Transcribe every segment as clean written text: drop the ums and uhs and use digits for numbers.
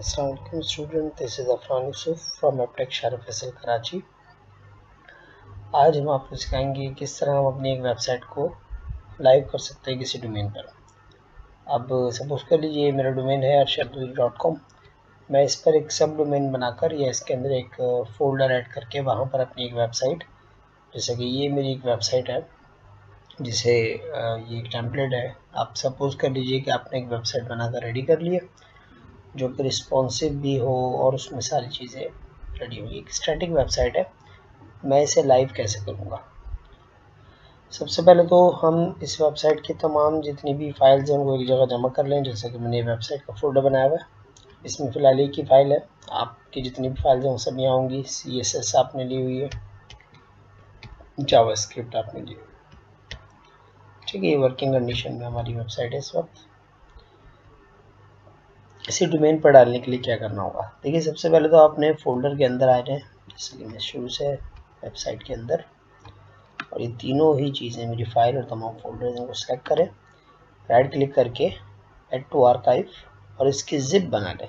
Assalamualaikum student, this is Afran Yusuf from Aptech Sharif Faisal Karachi. आज हम आपको सिखाएंगे किस तरह हम अपनी एक वेबसाइट को लाइव कर सकते हैं किसी डोमेन पर। अब सपोज कर लीजिए मेरा डोमेन है arshaduri.com। मैं इस पर एक सब डोमेन बनाकर या इसके अंदर एक फोल्डर ऐड करके वहाँ पर अपनी एक वेबसाइट, जैसे कि ये मेरी एक वेबसाइट है जिसे ये एक टेम्पलेट है। आप सपोज कर लीजिए कि आपने एक वेबसाइट बनाकर रेडी कर लिया जो कि रिस्पॉन्सिव भी हो और उसमें सारी चीज़ें रेडी हुई। एक स्टैटिक वेबसाइट है, मैं इसे लाइव कैसे करूँगा। सबसे पहले तो हम इस वेबसाइट की तमाम जितनी भी फाइल्स हैं उनको एक जगह जमा कर लें। जैसे कि मैंने वेबसाइट का फोल्डर बनाया हुआ है, इसमें फ़िलहाल एक ही फाइल है। आपकी जितनी भी फाइल्स हैं वो सब यहाँ होंगी। CSS आपने ली हुई है, जावास्क्रिप्ट आपने ली हुई है, ठीक है। ये वर्किंग कंडीशन में हमारी वेबसाइट है इस वक्त। इसी डोमेन पर डालने के लिए क्या करना होगा, देखिए सबसे पहले तो आपने फोल्डर के अंदर आ जाए, जैसे कि मैं शुरू से वेबसाइट के अंदर, और ये तीनों ही चीज़ें मेरी फाइल और तमाम फोल्डर्स इनको सेलेक्ट करें, राइट क्लिक करके ऐड टू आर्काइव और इसकी जिप बना लें।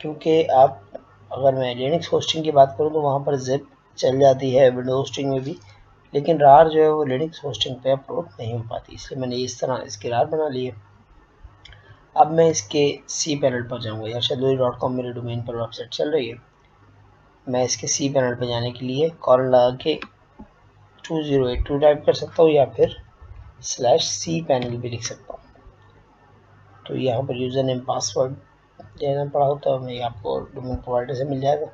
क्योंकि आप अगर मैं लिनक्स होस्टिंग की बात करूँ तो वहाँ पर जिप चल जाती है, विंडोज होस्टिंग में भी, लेकिन रार जो है वो लिनक्स होस्टिंग पे अपलोड नहीं हो पाती, इसलिए मैंने इस तरह इसकी रार बना ली है। अब मैं इसके सी पैनल पर जाऊंगा। arshaduri.com मेरे डोमेन पर वेबसाइट चल रही है। मैं इसके सी पैनल पर जाने के लिए कॉलन लगा के 2082 टाइप कर सकता हूँ या फिर /cpanel भी लिख सकता हूँ। तो यहाँ पर यूज़र नेम पासवर्ड देना पड़ा होता है, मैं आपको डोमेन प्रोवाइडर से मिल जाएगा।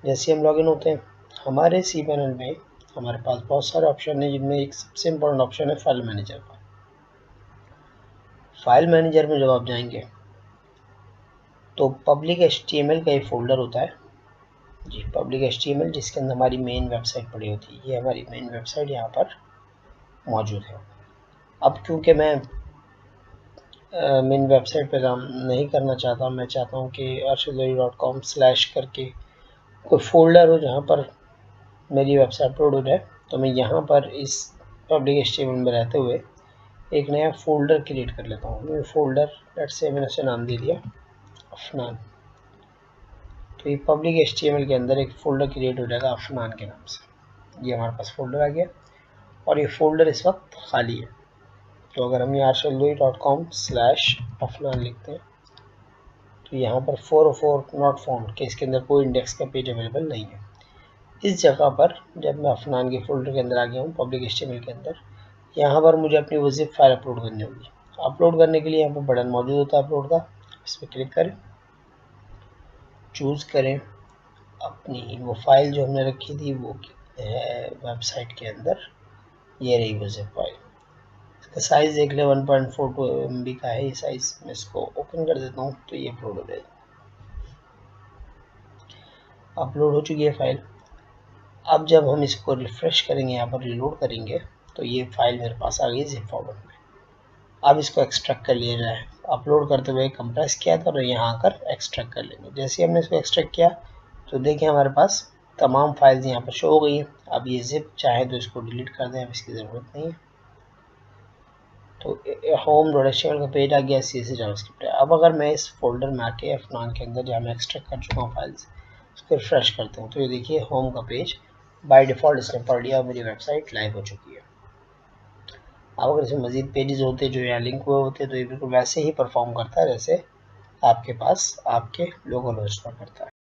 जैसे हम लॉगिन होते हैं हमारे सी पैनल में हमारे पास बहुत सारे ऑप्शन हैं, जिनमें एक सबसे इम्पोर्टेंट ऑप्शन है फाइल मैनेजर का। फाइल मैनेजर में जब आप जाएंगे तो पब्लिक HTML का एक फ़ोल्डर होता है जी, पब्लिक HTML, जिसके अंदर हमारी मेन वेबसाइट पड़ी होती है। ये हमारी मेन वेबसाइट यहाँ पर मौजूद है। अब क्योंकि मैं मेन वेबसाइट पे काम नहीं करना चाहता, मैं चाहता हूँ कि arshaduri.com / करके कोई फोल्डर हो जहाँ पर मेरी वेबसाइट अपलोड है, तो मैं यहाँ पर इस पब्लिक HTML में रहते हुए एक नया फोल्डर क्रिएट कर लेता हूँ। ये फोल्डर लेट्स से मैंने उसे नाम दे दिया अफनान। तो ये पब्लिक HTML के अंदर एक फ़ोल्डर क्रिएट हो जाएगा अफनान के नाम से। ये हमारे पास फ़ोल्डर आ गया और ये फ़ोल्डर इस वक्त खाली है। तो अगर हम यहाँ arshaduri.com / अफनान लिखते हैं तो यहाँ पर 404 नॉट फाउंड के इसके अंदर कोई इंडेक्स का पेज अवेलेबल नहीं है। इस जगह पर जब मैं अफनान के फोल्डर के अंदर आ गया हूँ पब्लिक HTML के अंदर, यहाँ पर मुझे अपनी वो ज़िप फाइल अपलोड करनी होगी। अपलोड करने के लिए यहाँ पर बटन मौजूद होता है अपलोड का, इस पर क्लिक करें, चूज़ करें अपनी वो फाइल जो हमने रखी थी वो है वेबसाइट के अंदर। ये रही वो ज़िप फाइल, इसका साइज़ देख ले 1.42 MB का है ये साइज़। मैं इसको ओपन कर देता हूँ तो ये अपलोड हो जाएगी। अपलोड हो चुकी है फाइल। अब जब हम इसको रिफ़्रेश करेंगे, यहाँ पर रिलोड करेंगे, तो ये फाइल मेरे पास आ गई ज़िप फॉर्मेट में। अब इसको एक्सट्रैक्ट कर लिया जाए। अपलोड करते हुए कंप्रेस किया था और यहाँ आकर एक्सट्रैक्ट कर लेंगे। जैसे हमने इसको एक्सट्रैक्ट किया तो देखिए हमारे पास तमाम फाइल्स यहाँ पर शो हो गई हैं। अब ये ज़िप चाहे तो इसको डिलीट कर दें, अब इसकी ज़रूरत नहीं है। तो home.html का पेज आ गया, CSS जावास्क्रिप्ट है। अब अगर मैं इस फोल्डर में आके अफनान के अंदर जहाँ मैं एक्सट्रैक्ट कर चुका हूँ फाइल्स, उसको रिफ्रेश करता हूँ तो ये देखिए होम का पेज बाय डिफ़ॉल्ट इसने पढ़ लिया और मेरी वेबसाइट लाइव हो चुकी है। अब अगर इसमें मज़ीद पेजेस होते जो यहाँ लिंक हुए होते तो ये बिल्कुल वैसे ही परफॉर्म करता है जैसे आपके पास आपके लोकल होस्ट पर करता है।